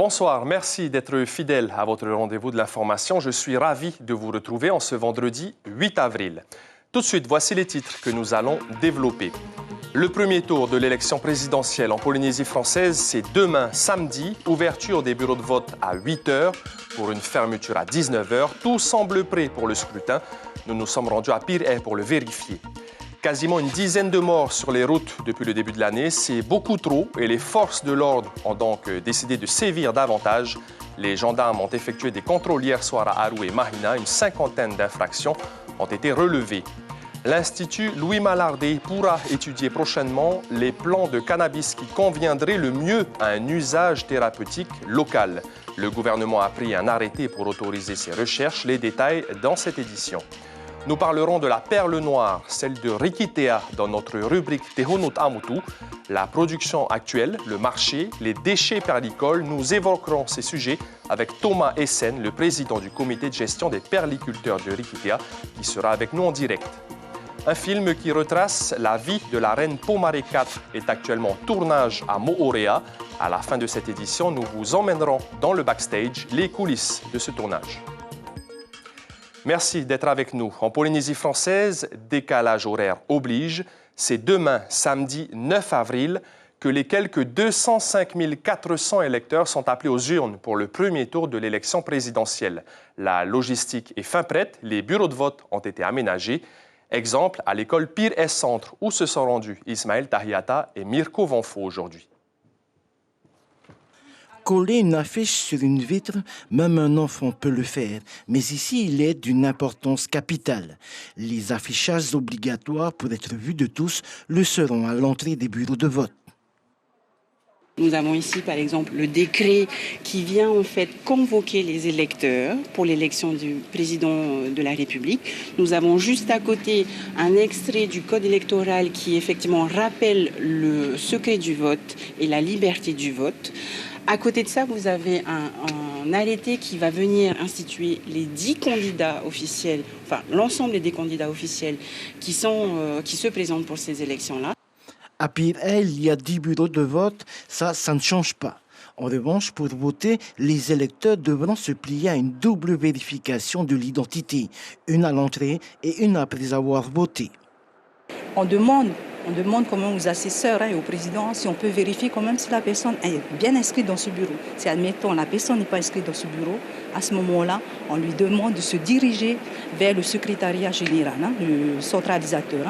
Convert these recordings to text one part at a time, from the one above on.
Bonsoir, merci d'être fidèle à votre rendez-vous de l'information. Je suis ravi de vous retrouver en ce vendredi 8 avril. Tout de suite, voici les titres que nous allons développer. Le premier tour de l'élection présidentielle en Polynésie française, c'est demain samedi. Ouverture des bureaux de vote à 8 h pour une fermeture à 19 h. Tout semble prêt pour le scrutin. Nous nous sommes rendus à Pireh pour le vérifier. Quasiment une dizaine de morts sur les routes depuis le début de l'année, c'est beaucoup trop et les forces de l'ordre ont donc décidé de sévir davantage. Les gendarmes ont effectué des contrôles hier soir à Aru et Mahina. Une 50aine d'infractions ont été relevées. L'Institut Louis Mallardé pourra étudier prochainement les plants de cannabis qui conviendraient le mieux à un usage thérapeutique local. Le gouvernement a pris un arrêté pour autoriser ces recherches. Les détails dans cette édition. Nous parlerons de la perle noire, celle de Rikitea, dans notre rubrique Tehonut Amutu. La production actuelle, le marché, les déchets perlicoles. Nous évoquerons ces sujets avec Thomas Essen, le président du comité de gestion des perliculteurs de Rikitea, qui sera avec nous en direct. Un film qui retrace la vie de la reine Pomare IV est actuellement en tournage à Moorea. À la fin de cette édition, nous vous emmènerons dans le backstage, les coulisses de ce tournage. Merci d'être avec nous. En Polynésie française, décalage horaire oblige. C'est demain, samedi 9 avril, que les quelques 205 400 électeurs sont appelés aux urnes pour le premier tour de l'élection présidentielle. La logistique est fin prête, les bureaux de vote ont été aménagés. Exemple à l'école Pireh Centre, où se sont rendus Ismaël Tahiata et Mirko Vanfo aujourd'hui. Coller une affiche sur une vitre, même un enfant peut le faire. Mais ici, il est d'une importance capitale. Les affichages obligatoires pour être vus de tous le seront à l'entrée des bureaux de vote. Nous avons ici, par exemple, le décret qui vient en fait convoquer les électeurs pour l'élection du président de la République. Nous avons juste à côté un extrait du code électoral qui effectivement rappelle le secret du vote et la liberté du vote. À côté de ça, vous avez un arrêté qui va venir instituer les 10 candidats officiels, enfin l'ensemble des candidats officiels qui se présentent pour ces élections-là. À Pireh, il y a 10 bureaux de vote, ça ne change pas. En revanche, pour voter, les électeurs devront se plier à une double vérification de l'identité, une à l'entrée et une après avoir voté. On demande quand même aux assesseurs et au président si on peut vérifier quand même si la personne est bien inscrite dans ce bureau. Si, admettons, la personne n'est pas inscrite dans ce bureau, à ce moment-là, on lui demande de se diriger vers le secrétariat général, le centralisateur.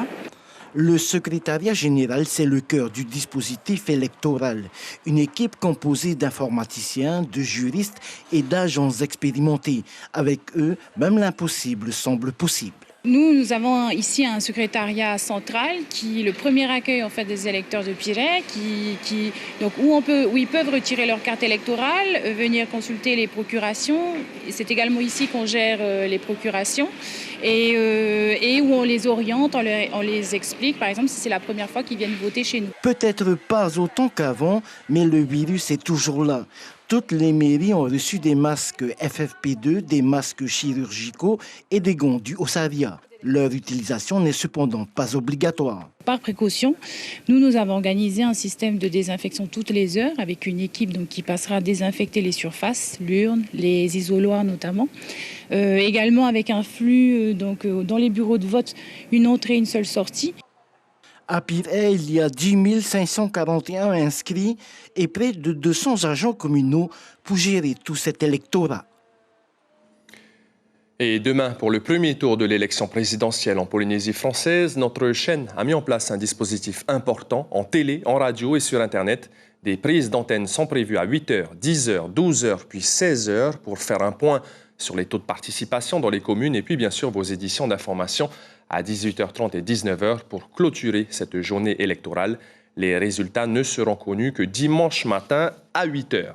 Le secrétariat général, c'est le cœur du dispositif électoral. Une équipe composée d'informaticiens, de juristes et d'agents expérimentés. Avec eux, même l'impossible semble possible. Nous avons ici un secrétariat central qui est le premier accueil en fait des électeurs de Pireh, où ils peuvent retirer leur carte électorale, venir consulter les procurations. C'est également ici qu'on gère les procurations et où on les oriente, on les explique, par exemple, si c'est la première fois qu'ils viennent voter chez nous. Peut-être pas autant qu'avant, mais le virus est toujours là. Toutes les mairies ont reçu des masques FFP2, des masques chirurgicaux et des gants du Osaria. Leur utilisation n'est cependant pas obligatoire. Par précaution, nous avons organisé un système de désinfection toutes les heures avec une équipe qui passera à désinfecter les surfaces, l'urne, les isoloirs notamment. Également avec un flux dans les bureaux de vote, une entrée, une seule sortie. À Pireh, il y a 10 541 inscrits et près de 200 agents communaux pour gérer tout cet électorat. Et demain, pour le premier tour de l'élection présidentielle en Polynésie française, notre chaîne a mis en place un dispositif important en télé, en radio et sur Internet. Des prises d'antenne sont prévues à 8 h, 10 h, 12 h, puis 16 h pour faire un point sur les taux de participation dans les communes et puis bien sûr vos éditions d'information à 18 h 30 et 19 h pour clôturer cette journée électorale. Les résultats ne seront connus que dimanche matin à 8 h.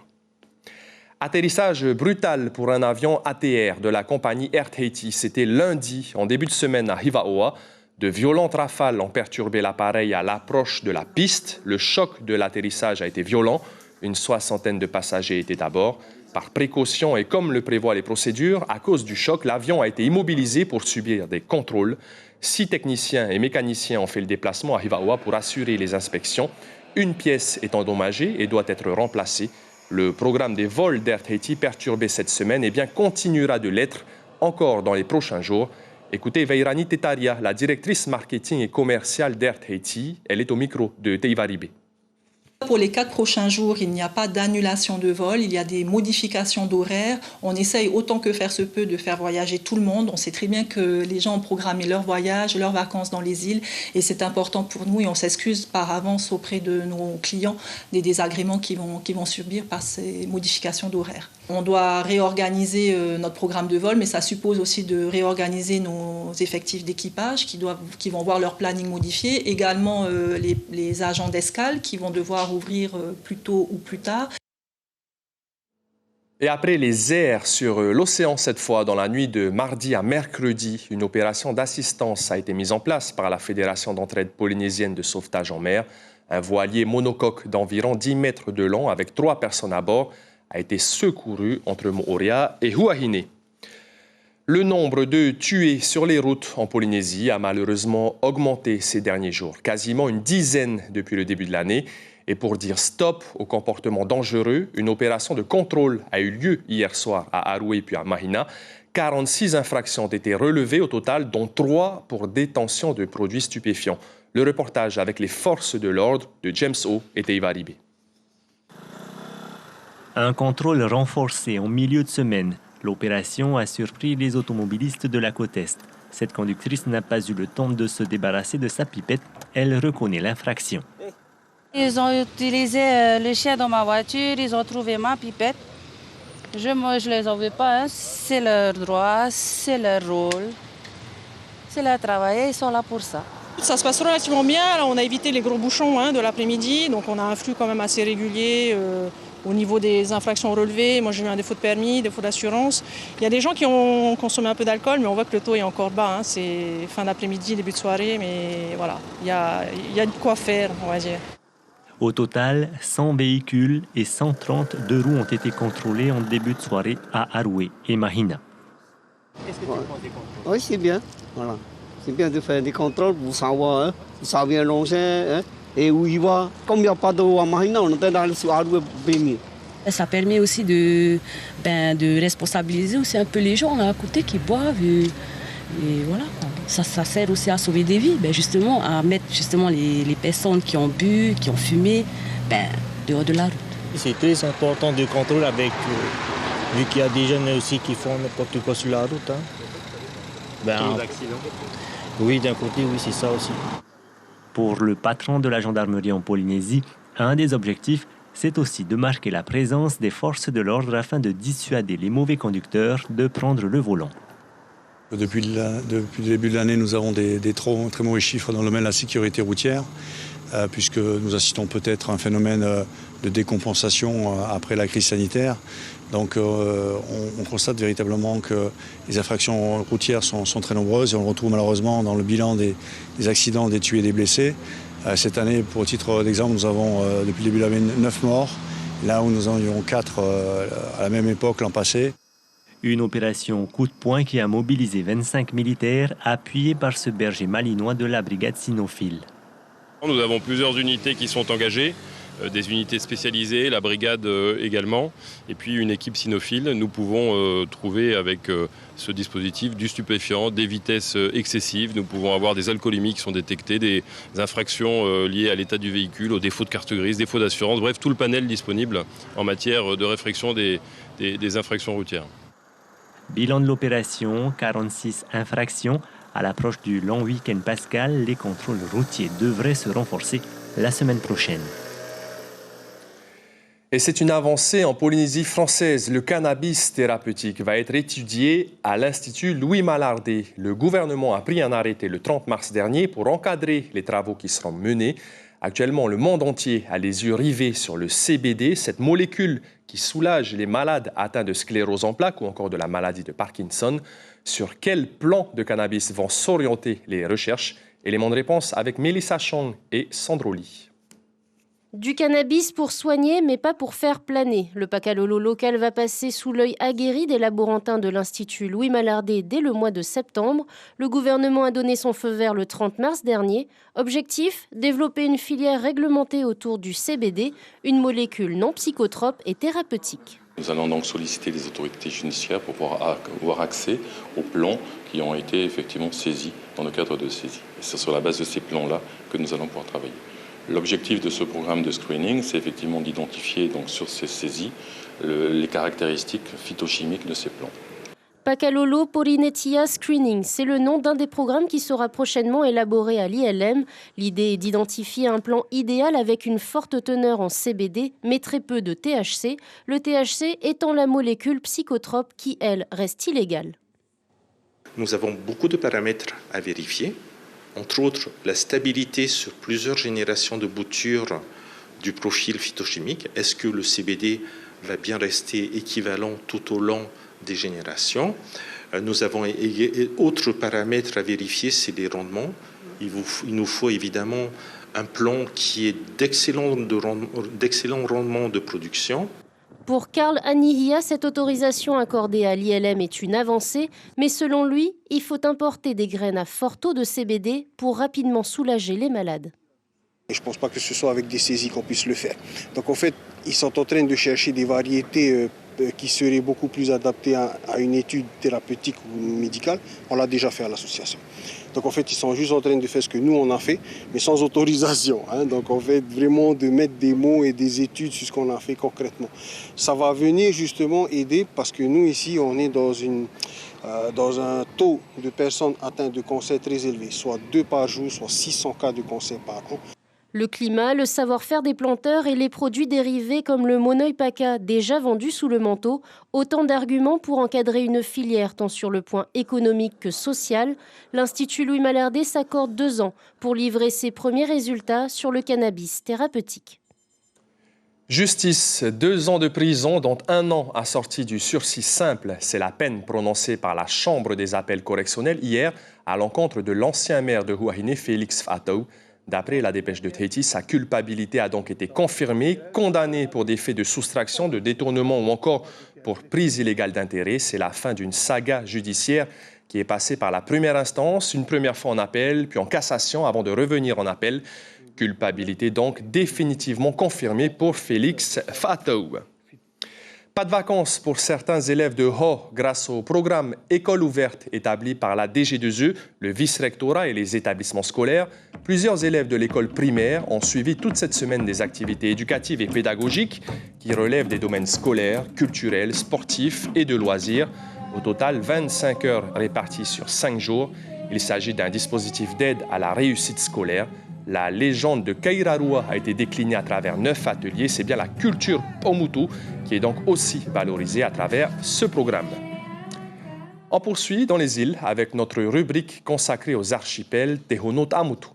Atterrissage brutal pour un avion ATR de la compagnie Air Tahiti. C'était lundi, en début de semaine à Hivaoa. De violentes rafales ont perturbé l'appareil à l'approche de la piste. Le choc de l'atterrissage a été violent. Une 60aine de passagers étaient à bord. Par précaution et comme le prévoient les procédures, à cause du choc, l'avion a été immobilisé pour subir des contrôles. 6 techniciens et mécaniciens ont fait le déplacement à Hivaoa pour assurer les inspections. Une pièce est endommagée et doit être remplacée. Le programme des vols d'Air Tahiti perturbé cette semaine continuera de l'être encore dans les prochains jours. Écoutez Veirani Tetaria, la directrice marketing et commerciale d'Air Tahiti. Elle est au micro de Teivaribé. Pour les 4 prochains jours, il n'y a pas d'annulation de vol, il y a des modifications d'horaire. On essaye autant que faire se peut de faire voyager tout le monde. On sait très bien que les gens ont programmé leur voyage, leurs vacances dans les îles et c'est important pour nous et on s'excuse par avance auprès de nos clients des désagréments qu'ils vont subir par ces modifications d'horaire. On doit réorganiser notre programme de vol, mais ça suppose aussi de réorganiser nos effectifs d'équipage qui vont voir leur planning modifié. Également les agents d'escale qui vont devoir ouvrir plus tôt ou plus tard. Et après les airs sur l'océan cette fois, dans la nuit de mardi à mercredi, une opération d'assistance a été mise en place par la Fédération d'entraide polynésienne de sauvetage en mer. Un voilier monocoque d'environ 10 mètres de long avec 3 personnes à bord a été secouru entre Moorea et Huahine. Le nombre de tués sur les routes en Polynésie a malheureusement augmenté ces derniers jours, quasiment une dizaine depuis le début de l'année. Et pour dire stop au comportement dangereux, une opération de contrôle a eu lieu hier soir à Aroué puis à Mahina. 46 infractions ont été relevées au total, dont 3 pour détention de produits stupéfiants. Le reportage avec les forces de l'ordre de James O et Teivaribé. Un contrôle renforcé en milieu de semaine. L'opération a surpris les automobilistes de la côte Est. Cette conductrice n'a pas eu le temps de se débarrasser de sa pipette. Elle reconnaît l'infraction. Ils ont utilisé le chien dans ma voiture, ils ont trouvé ma pipette. Moi, je ne les en veux pas, hein. C'est leur droit, c'est leur rôle, c'est leur travail, ils sont là pour ça. Ça se passe relativement bien, là, on a évité les gros bouchons de l'après-midi, donc on a un flux quand même assez régulier au niveau des infractions relevées. Moi j'ai eu un défaut de permis, défaut d'assurance. Il y a des gens qui ont consommé un peu d'alcool, mais on voit que le taux est encore bas, hein. C'est fin d'après-midi, début de soirée, mais voilà, il y a de quoi faire, on va dire. Au total, 100 véhicules et 130 deux roues ont été contrôlés en début de soirée à Aroué et Mahina. Est-ce que tu penses des contrôles? Oui, c'est bien. Voilà. C'est bien de faire des contrôles pour savoir où ça vient longer et où il va. Comme il n'y a pas d'eau à Mahina, on est dans le Aroué premier. Ça permet aussi de responsabiliser aussi un peu les gens à côté qui boivent. Et voilà, ça sert aussi à sauver des vies, justement, à mettre justement les personnes qui ont bu, qui ont fumé, dehors de la route. C'est très important de contrôler avec, vu qu'il y a des jeunes aussi qui font n'importe quoi sur la route. Accidents. Oui, d'un côté, oui, c'est ça aussi. Pour le patron de la gendarmerie en Polynésie, un des objectifs, c'est aussi de marquer la présence des forces de l'ordre afin de dissuader les mauvais conducteurs de prendre le volant. Depuis le début de l'année, nous avons des très mauvais chiffres dans le domaine de la sécurité routière, puisque nous assistons peut-être à un phénomène de décompensation après la crise sanitaire. Donc on constate véritablement que les infractions routières sont très nombreuses et on le retrouve malheureusement dans le bilan des accidents, des tués et des blessés. Cette année, pour titre d'exemple, nous avons depuis le début de l'année 9 morts, là où nous en avions 4 à la même époque l'an passé. Une opération coup de poing qui a mobilisé 25 militaires appuyés par ce berger malinois de la brigade cynophile. Nous avons plusieurs unités qui sont engagées, des unités spécialisées, la brigade également, et puis une équipe cynophile. Nous pouvons trouver avec ce dispositif du stupéfiant, des vitesses excessives. Nous pouvons avoir des alcoolémies qui sont détectées, des infractions liées à l'état du véhicule, aux défauts de carte grise, défauts d'assurance, bref, tout le panel disponible en matière de réflexion des infractions routières. Bilan de l'opération, 46 infractions. À l'approche du long week-end pascal, les contrôles routiers devraient se renforcer la semaine prochaine. Et c'est une avancée en Polynésie française. Le cannabis thérapeutique va être étudié à l'Institut Louis Mallardet. Le gouvernement a pris un arrêté le 30 mars dernier pour encadrer les travaux qui seront menés. Actuellement, le monde entier a les yeux rivés sur le CBD, cette molécule qui soulage les malades atteints de sclérose en plaques ou encore de la maladie de Parkinson. Sur quel plan de cannabis vont s'orienter les recherches? Éléments de réponse avec Mélissa Chong et Sandro Lee. Du cannabis pour soigner, mais pas pour faire planer. Le Pacalolo local va passer sous l'œil aguerri des laborantins de l'Institut Louis Malardé dès le mois de septembre. Le gouvernement a donné son feu vert le 30 mars dernier. Objectif, développer une filière réglementée autour du CBD, une molécule non psychotrope et thérapeutique. Nous allons donc solliciter les autorités judiciaires pour pouvoir avoir accès aux plans qui ont été effectivement saisis dans le cadre de saisie. Et c'est sur la base de ces plans-là que nous allons pouvoir travailler. L'objectif de ce programme de screening, c'est effectivement d'identifier donc sur ces saisies les caractéristiques phytochimiques de ces plants. Pacalolo Porinetia Screening, c'est le nom d'un des programmes qui sera prochainement élaboré à l'ILM. L'idée est d'identifier un plan idéal avec une forte teneur en CBD, mais très peu de THC. Le THC étant la molécule psychotrope qui, elle, reste illégale. Nous avons beaucoup de paramètres à vérifier. Entre autres, la stabilité sur plusieurs générations de boutures du profil phytochimique. Est-ce que le CBD va bien rester équivalent tout au long des générations? Nous avons autres paramètres à vérifier, c'est les rendements. Il nous faut évidemment un plan qui est d'excellent rendement de production. Pour Karl Anihia, cette autorisation accordée à l'ILM est une avancée, mais selon lui, il faut importer des graines à fort taux de CBD pour rapidement soulager les malades. Je ne pense pas que ce soit avec des saisies qu'on puisse le faire. Donc en fait, ils sont en train de chercher des variétés qui seraient beaucoup plus adaptées à une étude thérapeutique ou médicale. On l'a déjà fait à l'association. Donc en fait, ils sont juste en train de faire ce que nous on a fait, mais sans autorisation. Donc en fait, vraiment de mettre des mots et des études sur ce qu'on a fait concrètement. Ça va venir justement aider parce que nous ici, on est dans un taux de personnes atteintes de cancer très élevé, soit 2 par jour, soit 600 cas de cancer par an. Le climat, le savoir-faire des planteurs et les produits dérivés comme le Monoï Paca, déjà vendus sous le manteau, autant d'arguments pour encadrer une filière tant sur le point économique que social. L'Institut Louis Malardé s'accorde 2 ans pour livrer ses premiers résultats sur le cannabis thérapeutique. Justice, 2 ans de prison, dont 1 an assorti du sursis simple. C'est la peine prononcée par la Chambre des appels correctionnels hier à l'encontre de l'ancien maire de Huahine, Félix Fatou. D'après la dépêche de Tahiti, sa culpabilité a donc été confirmée, condamné pour des faits de soustraction, de détournement ou encore pour prise illégale d'intérêt. C'est la fin d'une saga judiciaire qui est passée par la première instance, une première fois en appel, puis en cassation avant de revenir en appel. Culpabilité donc définitivement confirmée pour Félix Fatou. Pas de vacances pour certains élèves de Ho grâce au programme École ouverte établi par la DG2E, le vice-rectorat et les établissements scolaires. Plusieurs élèves de l'école primaire ont suivi toute cette semaine des activités éducatives et pédagogiques qui relèvent des domaines scolaires, culturels, sportifs et de loisirs. Au total, 25 heures réparties sur 5 jours. Il s'agit d'un dispositif d'aide à la réussite scolaire. La légende de Kairarua a été déclinée à travers 9 ateliers. C'est bien la culture Omutu qui est donc aussi valorisée à travers ce programme. On poursuit dans les îles avec notre rubrique consacrée aux archipels Tehonot Amutu.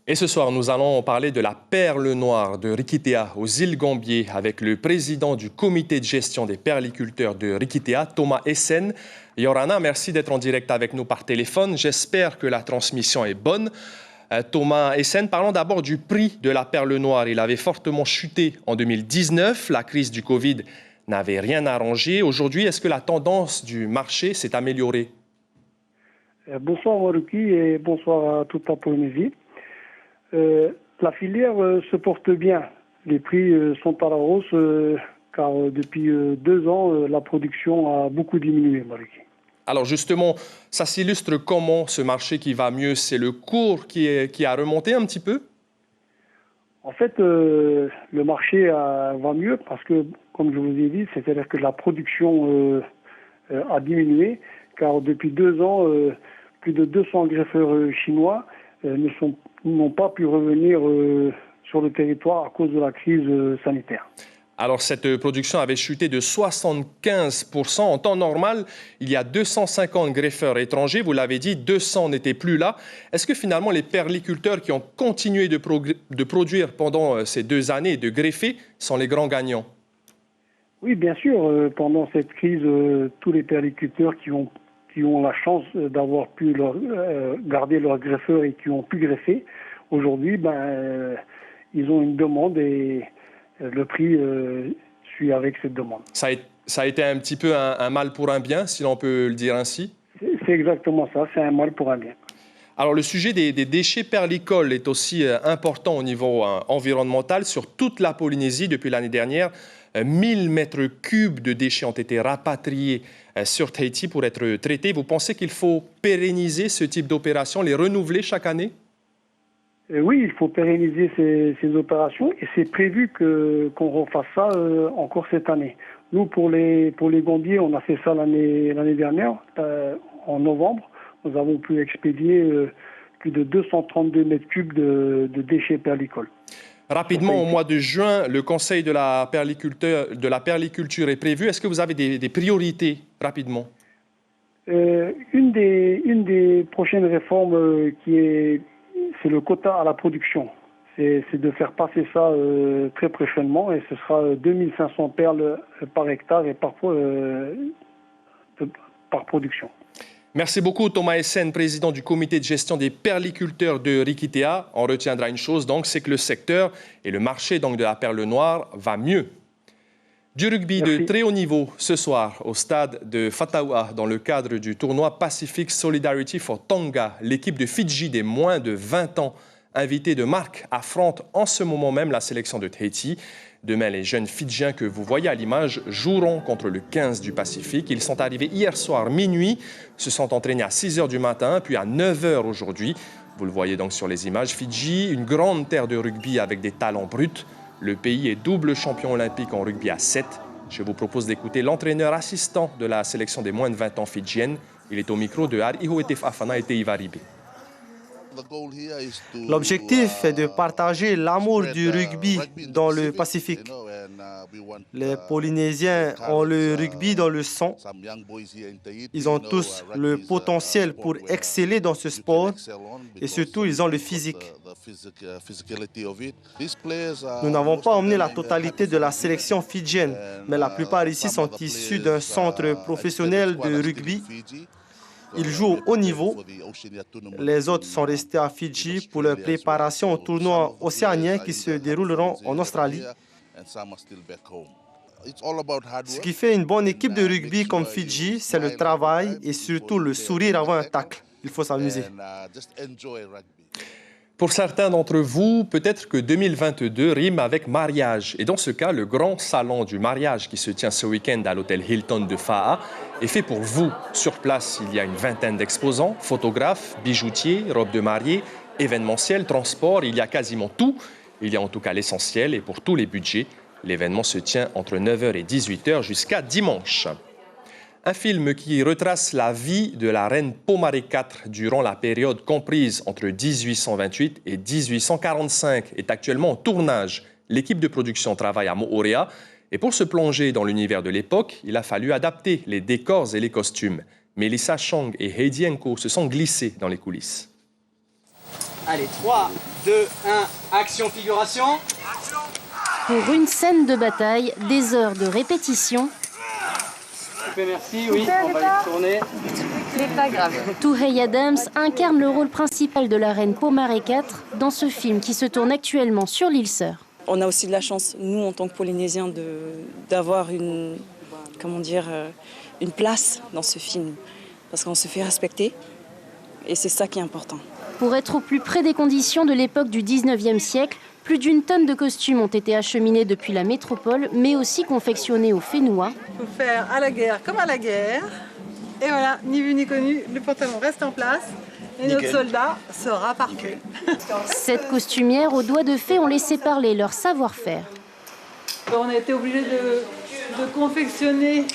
Et ce soir, nous allons parler de la perle noire de Rikitea aux îles Gambier avec le président du comité de gestion des perliculteurs de Rikitea, Thomas Essen. Yorana, merci d'être en direct avec nous par téléphone. J'espère que la transmission est bonne. Thomas Essen, parlons d'abord du prix de la perle noire. Il avait fortement chuté en 2019. La crise du Covid n'avait rien arrangé. Aujourd'hui, est-ce que la tendance du marché s'est améliorée? Bonsoir Maruki et bonsoir à toute la Polynésie. La filière se porte bien. Les prix sont à la hausse car depuis 2 ans, la production a beaucoup diminué, Maruki. Alors justement, ça s'illustre comment ce marché qui va mieux? C'est le cours qui a remonté un petit peu? En fait, le marché va mieux parce que, comme je vous ai dit, c'est-à-dire que la production a diminué car depuis 2 ans, plus de 200 greffeurs chinois n'ont pas pu revenir sur le territoire à cause de la crise sanitaire. Alors cette production avait chuté de 75%. En temps normal, il y a 250 greffeurs étrangers. Vous l'avez dit, 200 n'étaient plus là. Est-ce que finalement les perliculteurs qui ont continué de produire pendant ces 2 années, de greffer, sont les grands gagnants? Oui, bien sûr. Pendant cette crise, tous les perliculteurs qui ont la chance d'avoir pu garder leur greffeur et qui ont pu greffer, aujourd'hui, ils ont une demande et le prix suit avec cette demande. Ça a été un petit peu un mal pour un bien, si l'on peut le dire ainsi? C'est exactement ça, c'est un mal pour un bien. Alors, le sujet des déchets perlicoles est aussi important au niveau environnemental. Sur toute la Polynésie, depuis l'année dernière, 1000 mètres cubes de déchets ont été rapatriés sur Tahiti pour être traités. Vous pensez qu'il faut pérenniser ce type d'opération, les renouveler chaque année? Oui, il faut pérenniser ces opérations et c'est prévu qu'on refasse ça encore cette année. Nous, pour les gondiers, on a fait ça l'année dernière, en novembre. Nous avons pu expédier plus de 232 mètres cubes de déchets perlicoles. Rapidement, au mois de juin, le Conseil de la perliculture est prévu. Est-ce que vous avez des priorités rapidement? Une des prochaines réformes c'est le quota à la production. C'est de faire passer ça très prochainement et ce sera 2500 perles par hectare et par production. Merci beaucoup Thomas Essen, président du comité de gestion des perliculteurs de Rikitea. On retiendra une chose, donc, c'est que le secteur et le marché donc, de la perle noire va mieux. Du rugby de très haut niveau ce soir au stade de Fataua dans le cadre du tournoi Pacific Solidarity for Tonga. L'équipe de Fidji des moins de 20 ans, invitée de marque, affronte en ce moment même la sélection de Tahiti. Demain, les jeunes Fidjiens que vous voyez à l'image joueront contre le 15 du Pacifique. Ils sont arrivés hier soir minuit, se sont entraînés à 6 h du matin, puis à 9 h aujourd'hui. Vous le voyez donc sur les images. Fidji, une grande terre de rugby avec des talents bruts. Le pays est double champion olympique en rugby à 7. Je vous propose d'écouter l'entraîneur assistant de la sélection des moins de 20 ans fidjienne. Il est au micro de Arihoetef Afana et Teiva Ribe. L'objectif est de partager l'amour du rugby dans le Pacifique. Les Polynésiens ont le rugby dans le sang. Ils ont tous le potentiel pour exceller dans ce sport et surtout ils ont le physique. Nous n'avons pas emmené la totalité de la sélection fidjienne, mais la plupart ici sont issus d'un centre professionnel de rugby. Ils jouent au haut niveau. Les autres sont restés à Fidji pour leur préparation au tournoi océanien qui se dérouleront en Australie. Ce qui fait une bonne équipe de rugby comme Fidji, c'est le travail et surtout le sourire avant un tacle. Il faut s'amuser. Pour certains d'entre vous, peut-être que 2022 rime avec mariage. Et dans ce cas, le grand salon du mariage qui se tient ce week-end à l'hôtel Hilton de Fa'a est fait pour vous. Sur place, il y a une vingtaine d'exposants, photographes, bijoutiers, robes de mariée, événementiel, transport. Il y a quasiment tout. Il y a en tout cas l'essentiel et pour tous les budgets. L'événement se tient entre 9 h et 18 h jusqu'à dimanche. Un film qui retrace la vie de la reine Pomare IV durant la période comprise entre 1828 et 1845 est actuellement en tournage. L'équipe de production travaille à Moorea et pour se plonger dans l'univers de l'époque, il a fallu adapter les décors et les costumes. Melissa Chong et Heidi Enko se sont glissés dans les coulisses. Allez, 3, 2, 1, action, figuration. Pour une scène de bataille, des heures de répétition. Merci, oui, on va y tourner. C'est pas grave. Touhey Adams incarne le rôle principal de la reine Pomare IV dans ce film qui se tourne actuellement sur l'île Sœur. On a aussi de la chance, nous, en tant que Polynésiens, d'avoir une place dans ce film. Parce qu'on se fait respecter et c'est ça qui est important. Pour être au plus près des conditions de l'époque du 19e siècle, plus d'une tonne de costumes ont été acheminés depuis la métropole, mais aussi confectionnés au Fénois. Il faut faire à la guerre comme à la guerre. Et voilà, ni vu ni connu, le pantalon reste en place et notre soldat sera parfait. 7 costumières aux doigts de fée ont laissé parler leur savoir-faire. On a été obligé de confectionner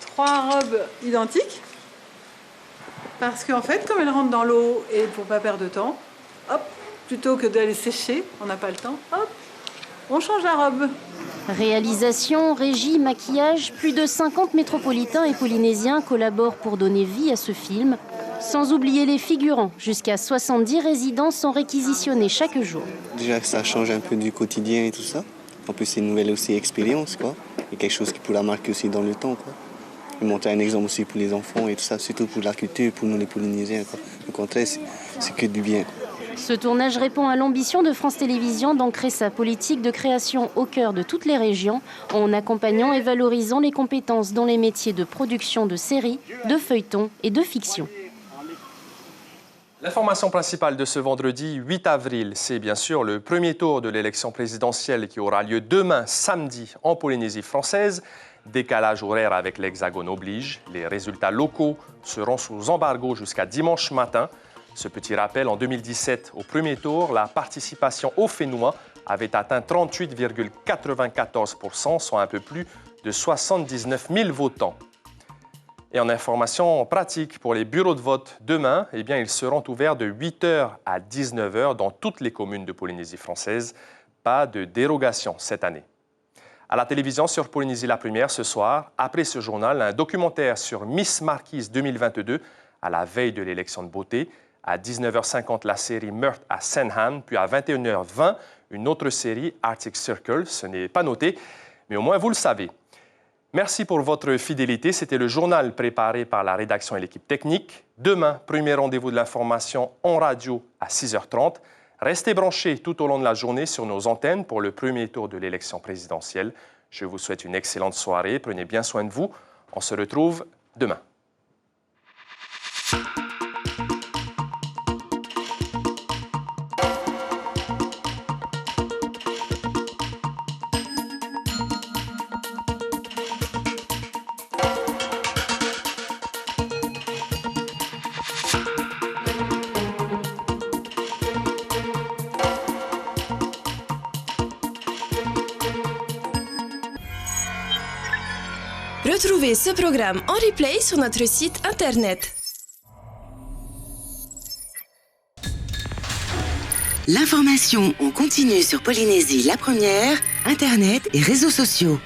3 robes identiques. Parce qu'en fait, comme elles rentrent dans l'eau et pour ne pas perdre de temps, hop, plutôt que d'aller sécher, on n'a pas le temps, hop, on change la robe. Réalisation, régie, maquillage, plus de 50 métropolitains et polynésiens collaborent pour donner vie à ce film. Sans oublier les figurants, jusqu'à 70 résidents sont réquisitionnés chaque jour. Déjà, ça change un peu du quotidien et tout ça. En plus, c'est une nouvelle aussi expérience, quoi. et quelque chose qui pourra marquer aussi dans le temps, quoi. Et montrer un exemple aussi pour les enfants et tout ça, surtout pour la culture, pour nous les Polynésiens, quoi. Au contraire, c'est que du bien. Ce tournage répond à l'ambition de France Télévisions d'ancrer sa politique de création au cœur de toutes les régions, en accompagnant et valorisant les compétences dans les métiers de production de séries, de feuilletons et de fiction. L'information principale de ce vendredi 8 avril, c'est bien sûr le premier tour de l'élection présidentielle qui aura lieu demain, samedi, en Polynésie française. Décalage horaire avec l'Hexagone oblige. Les résultats locaux seront sous embargo jusqu'à dimanche matin. Ce petit rappel, en 2017, au premier tour, la participation au Fénois avait atteint 38,94%, soit un peu plus de 79 000 votants. Et en information pratique pour les bureaux de vote demain, eh bien, ils seront ouverts de 8h à 19h dans toutes les communes de Polynésie française. Pas de dérogation cette année. À la télévision sur Polynésie la Première ce soir, après ce journal, un documentaire sur Miss Marquise 2022 à la veille de l'élection de beauté. À 19h50, la série Meurtre à Senhan, puis à 21h20, une autre série, Arctic Circle. Ce n'est pas noté, mais au moins vous le savez. Merci pour votre fidélité. C'était le journal préparé par la rédaction et l'équipe technique. Demain, premier rendez-vous de l'information en radio à 6h30. Restez branchés tout au long de la journée sur nos antennes pour le premier tour de l'élection présidentielle. Je vous souhaite une excellente soirée. Prenez bien soin de vous. On se retrouve demain. Retrouvez ce programme en replay sur notre site internet. L'information en continu sur Polynésie la Première, internet et réseaux sociaux.